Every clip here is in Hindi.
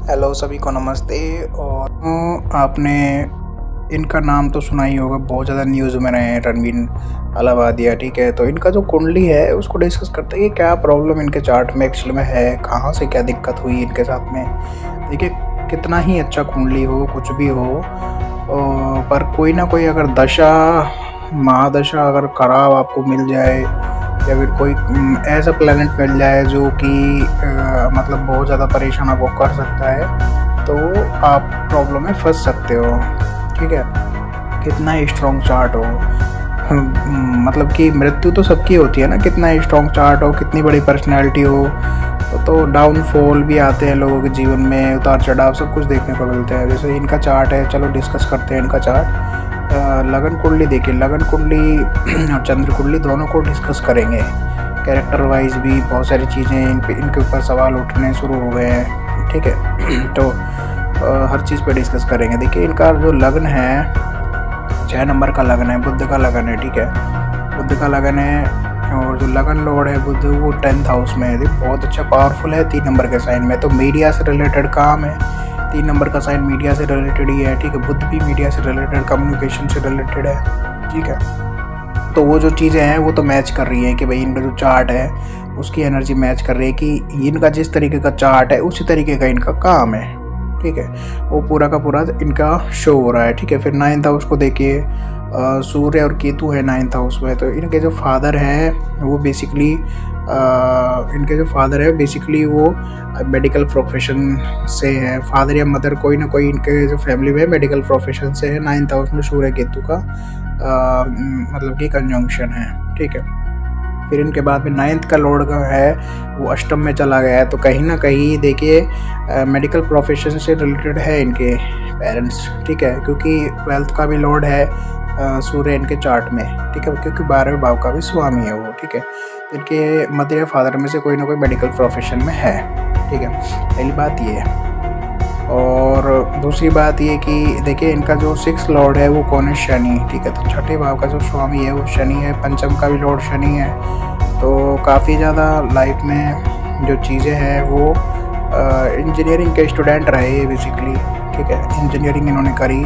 हेलो सभी को नमस्ते। और आपने इनका नाम तो सुना ही होगा, बहुत ज़्यादा न्यूज़ में रहे हैं, रणवीर अलावादिया। ठीक है, तो इनका जो कुंडली है उसको डिस्कस करते हैं कि क्या प्रॉब्लम इनके चार्ट में एक्चुअल में है, कहाँ से क्या दिक्कत हुई इनके साथ में। देखिए, कितना ही अच्छा कुंडली हो, कुछ भी हो, पर कोई ना कोई अगर दशा महादशा अगर खराब आपको मिल जाए, या फिर कोई ऐसा प्लेनेट मिल जाए जो कि मतलब बहुत ज़्यादा परेशान आपको कर सकता है, तो आप प्रॉब्लम में फंस सकते हो। ठीक है, कितना ही स्ट्रॉन्ग चार्ट हो, मतलब कि मृत्यु तो सबकी होती है ना, कितना ही स्ट्रॉन्ग चार्ट हो, कितनी बड़ी पर्सनैलिटी हो, तो डाउनफॉल भी आते हैं लोगों के जीवन में, उतार चढ़ाव सब कुछ देखने को मिलते हैं। जैसे इनका चार्ट है, चलो डिस्कस करते हैं इनका चार्ट। लगन कुंडली देखिए, लगन कुंडली और चंद्र कुंडली दोनों को डिस्कस करेंगे। कैरेक्टर वाइज भी बहुत सारी चीज़ें इनके ऊपर सवाल उठने शुरू हो गए हैं। ठीक है तो हर चीज़ पे डिस्कस करेंगे। देखिए, इनका जो लग्न है 6 नंबर का लग्न है, बुध का लग्न है। ठीक है, बुध का लग्न है, और जो लगन लॉर्ड है बुध, वो 10th हाउस में है। बहुत अच्छा पावरफुल है 3 नंबर के साइन में, तो मीडिया से रिलेटेड काम है। 3 नंबर का साइन मीडिया से रिलेटेड ही है। ठीक है, बुध भी मीडिया से रिलेटेड, कम्युनिकेशन से रिलेटेड है। ठीक है, तो वो जो चीज़ें हैं वो तो मैच कर रही हैं कि भाई इनका जो चार्ट है उसकी एनर्जी मैच कर रही है कि इनका जिस तरीके का चार्ट है उसी तरीके का इनका काम है। ठीक है, वो पूरा का पूरा इनका शो हो रहा है। ठीक है, फिर 9th हाउस को देखिए, सूर्य और केतु है 9th हाउस में। तो इनके जो फादर हैं वो बेसिकली वो मेडिकल प्रोफेशन से है। फादर या मदर कोई ना कोई इनके जो फैमिली में मेडिकल प्रोफेशन से है। 9th हाउस में सूर्य केतु का मतलब कि कंजंक्शन है। ठीक है, फिर इनके बाद में 9th का लॉर्ड का है वो अष्टम में चला गया है, तो कहीं ना कहीं देखिए मेडिकल प्रोफेशन से रिलेटेड है इनके पेरेंट्स। ठीक है, क्योंकि 12th का भी लॉर्ड है सूर्य इनके चार्ट में। ठीक है, क्योंकि 12वें भाव का भी स्वामी है वो। ठीक है, इनके मदर या फादर में से कोई ना कोई मेडिकल प्रोफेशन में है। ठीक है, पहली बात ये है। और दूसरी बात ये कि देखिए, इनका जो 6th लॉर्ड है वो कौन है? शनि। ठीक है, तो छठे भाव का जो स्वामी है वो शनि है, पंचम का भी लॉर्ड शनि है। तो काफ़ी ज़्यादा लाइफ में जो चीज़ें हैं वो इंजीनियरिंग के स्टूडेंट रहे बेसिकली। ठीक है, इंजीनियरिंग इन्होंने करी,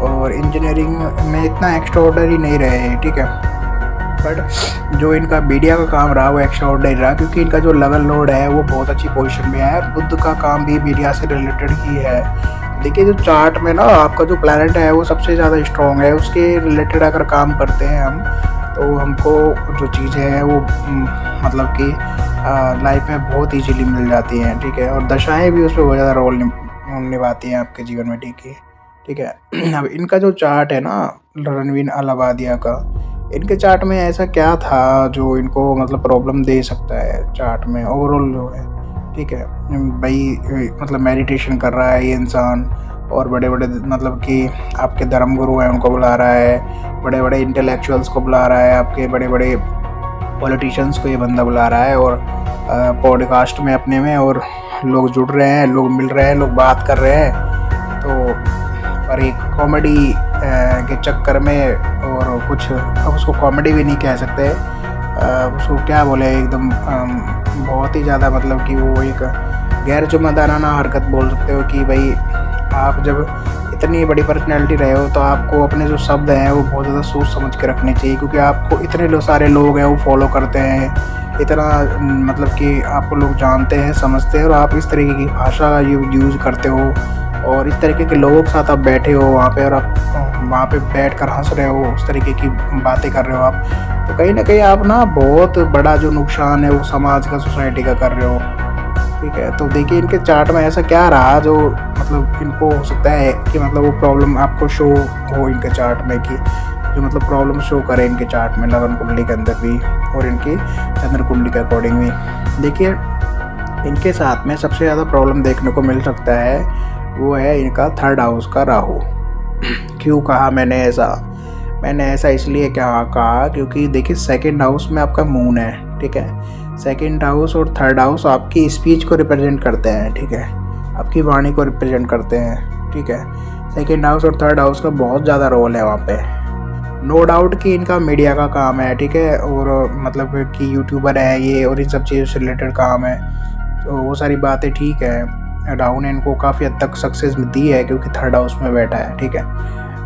और इंजीनियरिंग में इतना एक्स्ट्राऑर्डिनरी नहीं रहे। ठीक है, बट जो इनका मीडिया का काम रहा वो एक्स्ट्राऑर्डिनरी रहा, क्योंकि इनका जो लगन लॉर्ड है वो बहुत अच्छी पोजीशन में है। बुध का काम भी मीडिया से रिलेटेड ही है। देखिए, जो चार्ट में ना आपका जो प्लैनेट है वो सबसे ज़्यादा स्ट्रॉन्ग है, उसके रिलेटेड अगर काम करते हैं हम, तो हमको जो चीज़ें हैं वो मतलब कि लाइफ में बहुत ईजीली मिल जाती हैं। ठीक है, और दशाएं भी उसमें बहुत ज़्यादा रोल निभाती हैं आपके जीवन में। ठीक है अब इनका जो चार्ट है ना रणवीर अलावादिया का, इनके चार्ट में ऐसा क्या था जो इनको मतलब प्रॉब्लम दे सकता है चार्ट में ओवरऑल जो है। ठीक है भाई, मतलब मेडिटेशन कर रहा है ये इंसान, और बड़े बड़े मतलब कि आपके धर्म गुरु हैं उनको बुला रहा है, बड़े बड़े इंटेलेक्चुअल्स को बुला रहा है, आपके बड़े बड़े पॉलिटिशियंस को ये बंदा बुला रहा है, और पॉडकास्ट में अपने में, और लोग जुड़ रहे हैं, लोग मिल रहे हैं, लोग बात कर रहे हैं। तो पर एक कॉमेडी के चक्कर में, और कुछ अब उसको कॉमेडी भी नहीं कह सकते, उसको क्या बोले, एकदम बहुत ही ज़्यादा मतलब कि वो एक गैर जिम्मेदाराना हरकत बोल सकते हो कि भाई आप जब इतनी बड़ी पर्सनैलिटी रहे हो तो आपको अपने जो शब्द हैं वो बहुत ज़्यादा सोच समझ के रखने चाहिए, क्योंकि आपको इतने सारे लोग हैं वो फॉलो करते हैं, इतना मतलब कि आपको लोग जानते हैं, समझते हैं, और आप इस तरीके की भाषा यूज़ करते हो, और इस तरीके के लोगों के साथ आप बैठे हो वहाँ पे, और आप वहाँ पे बैठ कर हंस रहे हो, उस तरीके की बातें कर रहे हो आप, तो कहीं ना कहीं आप ना बहुत बड़ा जो नुकसान है वो समाज का, सोसाइटी का कर रहे हो। ठीक है, तो देखिए, इनके चार्ट में ऐसा क्या रहा जो मतलब इनको हो सकता है कि मतलब वो प्रॉब्लम आपको शो हो इनके चार्ट में, कि जो मतलब प्रॉब्लम शो करे इनके चार्ट में लगन कुंडली के अंदर भी, और इनकी चंद्र कुंडली के अकॉर्डिंग भी। देखिए, इनके साथ में सबसे ज़्यादा प्रॉब्लम देखने को मिल सकता है वो है इनका 3rd हाउस का राहु। क्यों कहा मैंने ऐसा इसलिए क्या कहा, क्योंकि देखिए 2nd हाउस में आपका मून है। ठीक है, 2nd हाउस और 3rd हाउस आपकी स्पीच को रिप्रेजेंट करते हैं। ठीक है, आपकी वाणी को रिप्रेजेंट करते हैं। ठीक है, 2nd हाउस और 3rd हाउस का बहुत ज़्यादा रोल है वहाँ पे। नो डाउट कि इनका मीडिया का काम है। ठीक है, और मतलब कि यूट्यूबर है ये, और इन सब चीज़ों से रिलेटेड काम है, तो वो सारी बातें ठीक है। राहु ने इनको काफ़ी हद तक सक्सेस दी है क्योंकि थर्ड हाउस में बैठा है, ठीक है।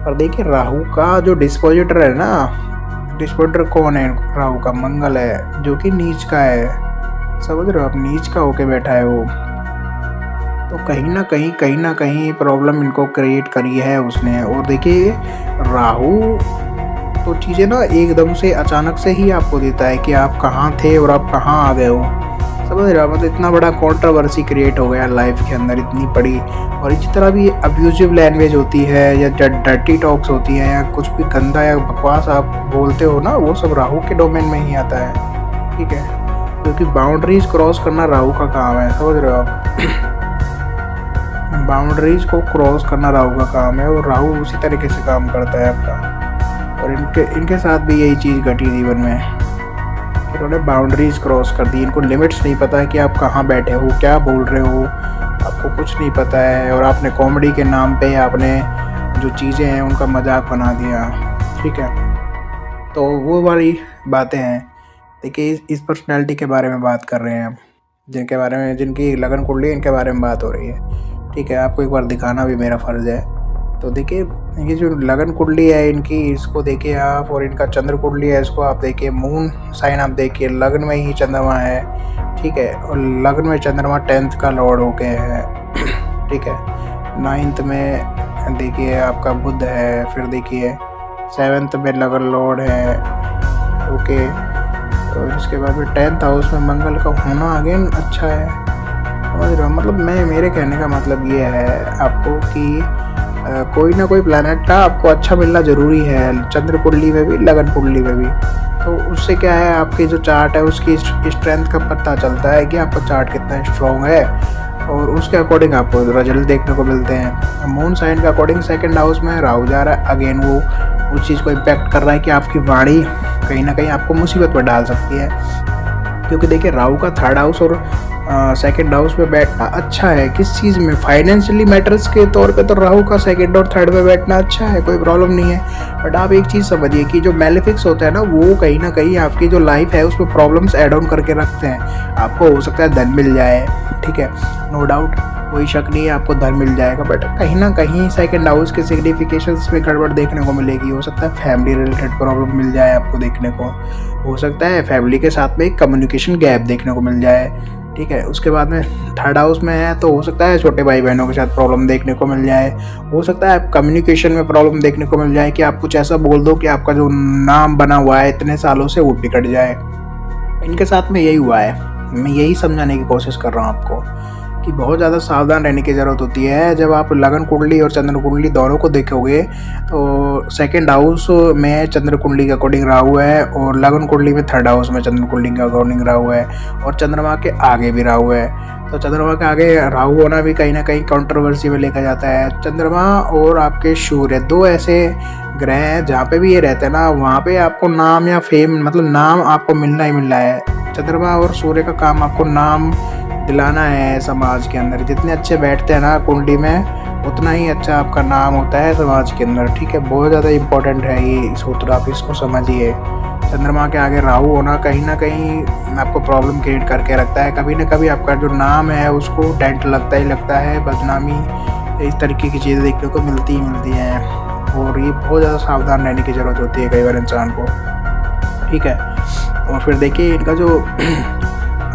और देखिए राहु का जो डिस्पोजिटर है ना, डिस्पोजिटर कौन है राहु का? मंगल है, जो कि नीच का है, समझ रहे हो आप, नीच का होके बैठा है वो। तो कहीं ना कहीं प्रॉब्लम इनको क्रिएट करी है उसने। और देखिए राहु तो चीज़ें ना एकदम से अचानक से ही आपको देता है कि आप कहाँ थे और आप कहाँ आ गए हो, समझ रहे हो। मतलब इतना बड़ा कंट्रोवर्सी क्रिएट हो गया लाइफ के अंदर, इतनी बड़ी। और इसी तरह भी अब्यूजिव लैंग्वेज होती है या डर्टी टॉक्स होती है या कुछ भी गंदा या बकवास आप बोलते हो ना, वो सब राहु के डोमेन में ही आता है, ठीक है। क्योंकि बाउंड्रीज क्रॉस करना राहु का काम है, समझ रहे हो आप। बाउंड्रीज को क्रॉस करना राहु का काम है और राहु उसी तरीके से काम करता है आपका। और इनके साथ भी यही चीज़ घटी जीवन में, इन्होंने बाउंड्रीज क्रॉस कर दी। इनको लिमिट्स नहीं पता है कि आप कहाँ बैठे हो, क्या बोल रहे हो, आपको कुछ नहीं पता है। और आपने कॉमेडी के नाम पे आपने जो चीज़ें हैं उनका मजाक बना दिया, ठीक है। तो वो वाली बातें हैं। देखिए इस पर्सनैलिटी के बारे में बात कर रहे हैं हम, जिनके बारे में, जिनकी लगन कुंडली इनके बारे में बात हो रही है, ठीक है। आपको एक बार दिखाना भी मेरा फ़र्ज़ है। तो देखिए ये जो लगन कुंडली है इनकी, इसको देखिए आप, और इनका चंद्र कुंडली है, इसको आप देखिए। मून साइन आप देखिए, लग्न में ही चंद्रमा है, ठीक है। और लग्न में चंद्रमा 10th का लॉर्ड होके है, ठीक है। 9th में देखिए आपका बुध है, फिर देखिए 7th में लगन लॉर्ड है, ओके। और इसके बाद में 10th हाउस में मंगल का होना अगेन अच्छा है, समझ रहे हो। मतलब मेरे कहने का मतलब ये है आपको कि कोई ना कोई प्लैनेट का आपको अच्छा मिलना ज़रूरी है, चंद्र कुंडली में भी, लगन कुंडली में भी। तो उससे क्या है, आपकी जो चार्ट है उसकी स्ट्रेंथ का पता चलता है कि आपका चार्ट कितना स्ट्रॉन्ग है, और उसके अकॉर्डिंग आपको रिजल्ट देखने को मिलते हैं। मून साइन के अकॉर्डिंग 2nd हाउस में राहु जा रहा है, अगेन वो उस चीज़ को इम्पेक्ट कर रहा है कि आपकी वाणी कहीं ना कहीं आपको मुसीबत में डाल सकती है। क्योंकि देखिए राहु का 3rd हाउस और 2nd हाउस में बैठना अच्छा है। किस चीज़ में? फाइनेंशियली मैटर्स के तौर पे तो राहु का 2nd और 3rd में बैठना अच्छा है, कोई प्रॉब्लम नहीं है। बट आप एक चीज़ समझिए कि जो मैलेफिक्स होता है ना, वो कहीं ना कहीं आपकी जो लाइफ है उसमें प्रॉब्लम्स ऐड ऑन करके रखते हैं। आपको हो सकता है धन मिल जाए, ठीक है, नो डाउट, कोई शक नहीं है, आपको धन मिल जाएगा। बट कहीं ना कहीं 2nd हाउस के सिग्निफिकेशंस में गड़बड़ देखने को मिलेगी। हो सकता है फैमिली रिलेटेड प्रॉब्लम मिल जाए आपको देखने को, हो सकता है फैमिली के साथ में एक कम्युनिकेशन गैप देखने को मिल जाए, ठीक है। उसके बाद में 3rd हाउस में है तो हो सकता है छोटे भाई बहनों के साथ प्रॉब्लम देखने को मिल जाए। हो सकता है कम्युनिकेशन में प्रॉब्लम देखने को मिल जाए कि आप कुछ ऐसा बोल दो कि आपका जो नाम बना हुआ है इतने सालों से वो बिगड़ जाए। इनके साथ में यही हुआ है। मैं यही समझाने की कोशिश कर रहा हूँ आपको कि बहुत ज़्यादा सावधान रहने की ज़रूरत होती है। जब आप लगन कुंडली और चंद्र कुंडली दोनों को देखोगे तो 2nd हाउस में चंद्र कुंडली के अकॉर्डिंग राहु है, और लगन कुंडली में 3rd हाउस में चंद्र कुंडली के अकॉर्डिंग राहु है, और चंद्रमा के आगे भी राहु है। तो चंद्रमा के आगे राहु होना भी कहीं ना कहीं कंट्रोवर्सी में लेकर जाता है। चंद्रमा और आपके सूर्य 2 ऐसे ग्रह हैं जहाँ पे भी ये रहते हैं ना, वहाँ पे आपको नाम या फेम, मतलब नाम आपको मिलना ही मिलना है। चंद्रमा और सूर्य का काम आपको नाम दिलाना है समाज के अंदर। जितने अच्छे बैठते हैं ना कुंडली में, उतना ही अच्छा आपका नाम होता है समाज के अंदर, ठीक है। बहुत ज़्यादा इम्पोर्टेंट है ये सूत्र, आप इसको समझिए। चंद्रमा के आगे राहु होना कहीं ना कहीं आपको प्रॉब्लम क्रिएट करके रखता है। कभी ना कभी आपका जो नाम है उसको डेंट लगता ही लगता है, बदनामी, इस तरीके की चीज़ें देखने को मिलती ही मिलती हैं। और ये बहुत ज़्यादा सावधान रहने की ज़रूरत होती है कई बार इंसान को, ठीक है। और फिर देखिए इनका जो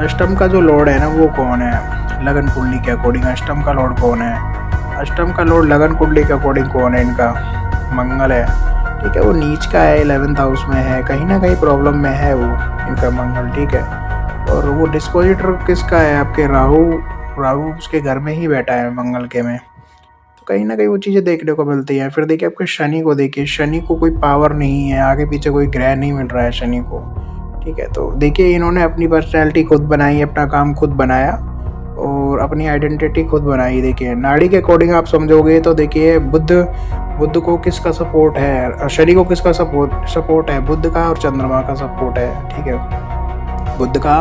अष्टम का जो लॉर्ड है ना, वो कौन है लगन कुंडली के अकॉर्डिंग? अष्टम का लॉर्ड कौन है? अष्टम का लॉर्ड लगन कुंडली के अकॉर्डिंग कौन है? इनका मंगल है, ठीक है। वो नीच का है, 11th हाउस में है, कहीं ना कहीं प्रॉब्लम में है वो इनका मंगल, ठीक है। और वो डिस्पोजिटर किसका है? आपके राहु उसके घर में ही बैठा है मंगल के में। तो कहीं ना कहीं वो चीज़ें देखने को मिलती हैं। फिर देखिए आपके शनि को देखिए, शनि को कोई पावर नहीं है, आगे पीछे कोई ग्रह नहीं मिल रहा है शनि को, ठीक है। तो देखिए इन्होंने अपनी पर्सनैलिटी खुद बनाई, अपना काम खुद बनाया और अपनी आइडेंटिटी खुद बनाई। देखिए नाड़ी के अकॉर्डिंग आप समझोगे तो देखिए बुद्ध को किसका सपोर्ट है, शनि को किसका सपोर्ट है? बुद्ध का और चंद्रमा का सपोर्ट है, ठीक है। बुद्ध का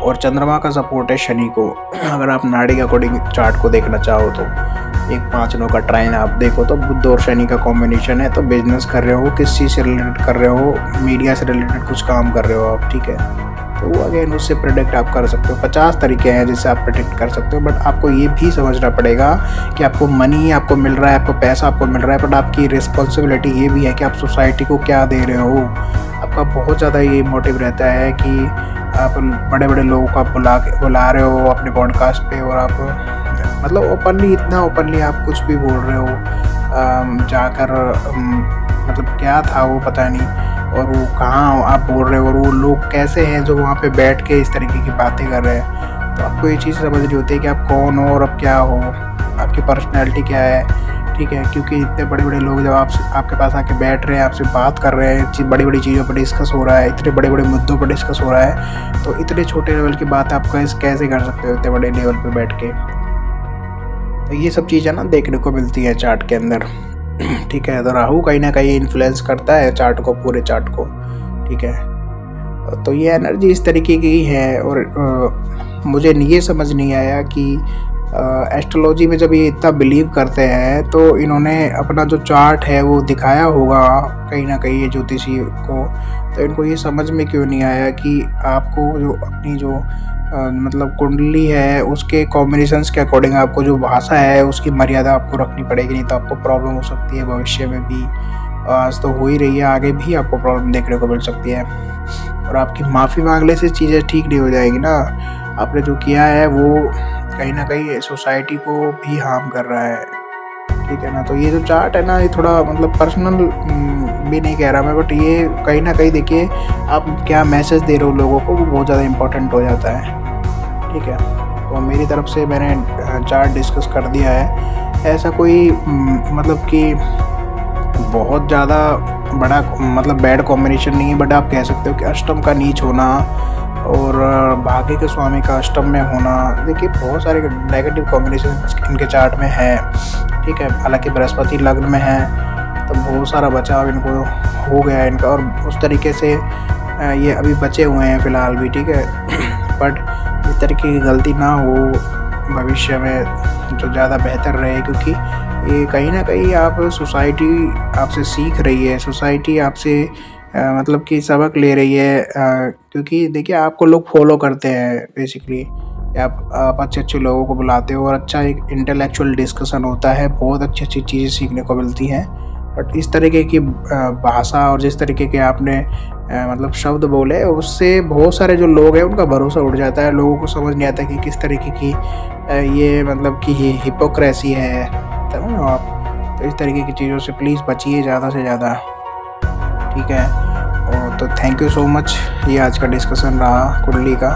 और चंद्रमा का सपोर्ट है शनि को। अगर आप नाड़ी के अकॉर्डिंग चार्ट को देखना चाहो तो एक 5 नौ का ट्राइन आप देखो तो बुध और शनि का कॉम्बिनेशन है। तो बिजनेस कर रहे हो, किस चीज़ से रिलेटेड कर रहे हो, मीडिया से रिलेटेड कुछ काम कर रहे हो आप, ठीक है। तो वो अगेन उससे प्रेडिक्ट आप कर सकते हो। 50 तरीके हैं जिससे आप प्रेडिक्ट कर सकते हो, बट आपको ये भी समझना पड़ेगा कि आपको मनी आपको मिल रहा है, आपको पैसा आपको मिल रहा है, बट आपकी रिस्पॉन्सिबिलिटी ये भी है कि आप सोसाइटी को क्या दे रहे हो। आपका बहुत ज़्यादा ये मोटिव रहता है कि आप बड़े बड़े लोगों को आप बुला रहे हो अपने पॉडकास्ट पे, और आप मतलब ओपनली, इतना ओपनली आप कुछ भी बोल रहे हो जाकर, मतलब क्या था वो पता नहीं, और वो कहाँ आप बोल रहे हो, और वो लोग कैसे हैं जो वहाँ पे बैठ के इस तरीके की बातें कर रहे हैं। तो आपको ये चीज़ समझनी होती है कि आप कौन हो और अब क्या हो, आपकी पर्सनैलिटी क्या है, ठीक है। क्योंकि इतने बड़े बड़े लोग जब आपके पास आके बैठ रहे हैं, आपसे बात कर रहे हैं, बड़ी बड़ी चीज़ों पर डिस्कस हो रहा है, इतने बड़े बड़े मुद्दों पर डिस्कस हो रहा है, तो इतने छोटे लेवल की बात आप कैसे कर सकते हो इतने बड़े लेवल पर बैठ के। तो ये सब चीज़ें ना देखने को मिलती है चार्ट के अंदर, ठीक है। तो राहु कहीं ना कहीं इन्फ्लुएंस करता है चार्ट को, पूरे चार्ट को, ठीक है। तो ये एनर्जी इस तरीके की है। और मुझे ये समझ नहीं आया कि एस्ट्रोलॉजी में जब ये इतना बिलीव करते हैं तो इन्होंने अपना जो चार्ट है वो दिखाया होगा कहीं ना कहीं ये ज्योतिषी को, तो इनको ये समझ में क्यों नहीं आया कि आपको जो अपनी जो मतलब कुंडली है उसके कॉम्बिनेशंस के अकॉर्डिंग आपको जो भाषा है उसकी मर्यादा आपको रखनी पड़ेगी, नहीं तो आपको प्रॉब्लम हो सकती है भविष्य में भी। आज तो हो ही रही है, आगे भी आपको प्रॉब्लम देखने को मिल सकती है। और आपकी माफ़ी मांगने से चीज़ें ठीक नहीं हो जाएगी ना। आपने जो किया है वो कहीं ना कहीं सोसाइटी को भी हार्म कर रहा है, ठीक है ना। तो ये जो चार्ट है ना, ये थोड़ा मतलब पर्सनल भी नहीं कह रहा मैं, बट ये कहीं ना कहीं देखिए आप क्या मैसेज दे रहे हो लोगों को, वो बहुत ज़्यादा इम्पोर्टेंट हो जाता है, ठीक है। तो मेरी तरफ से मैंने चार्ट डिस्कस कर दिया है। ऐसा कोई मतलब कि बहुत ज़्यादा बड़ा मतलब बैड कॉम्बिनेशन नहीं है, बट आप कह सकते हो कि अष्टम का नीच होना और भाग्य के स्वामी का अष्टम में होना, देखिए बहुत सारे नेगेटिव कॉम्बिनेशन इनके चार्ट में है, ठीक है। हालांकि बृहस्पति लग्न में है तो बहुत सारा बचाव इनको हो गया है इनका, और उस तरीके से ये अभी बचे हुए हैं फ़िलहाल भी, ठीक है। बट इस तरीके की गलती ना हो भविष्य में तो ज़्यादा बेहतर रहे, क्योंकि ये कहीं ना कहीं आप सोसाइटी आपसे सीख रही है, सोसाइटी आपसे मतलब कि सबक ले रही है, क्योंकि देखिए आपको लोग फॉलो करते हैं बेसिकली। आप अच्छे लोगों को बुलाते हो और अच्छा एक इंटेलेक्चुअल डिस्कशन होता है, बहुत अच्छी चीज़ें सीखने को मिलती हैं। बट इस तरीके की भाषा और जिस तरीके के आपने मतलब शब्द बोले, उससे बहुत सारे जो लोग हैं उनका भरोसा उठ जाता है। लोगों को समझ नहीं आता कि किस तरीके की ये मतलब कि हिपोक्रेसी है, समझ लो आप। तो इस तरीके की चीज़ों से प्लीज़ बचिए ज़्यादा से ज़्यादा, ठीक है। और तो थैंक यू सो मच, ये आज का डिस्कशन रहा कुंडली का।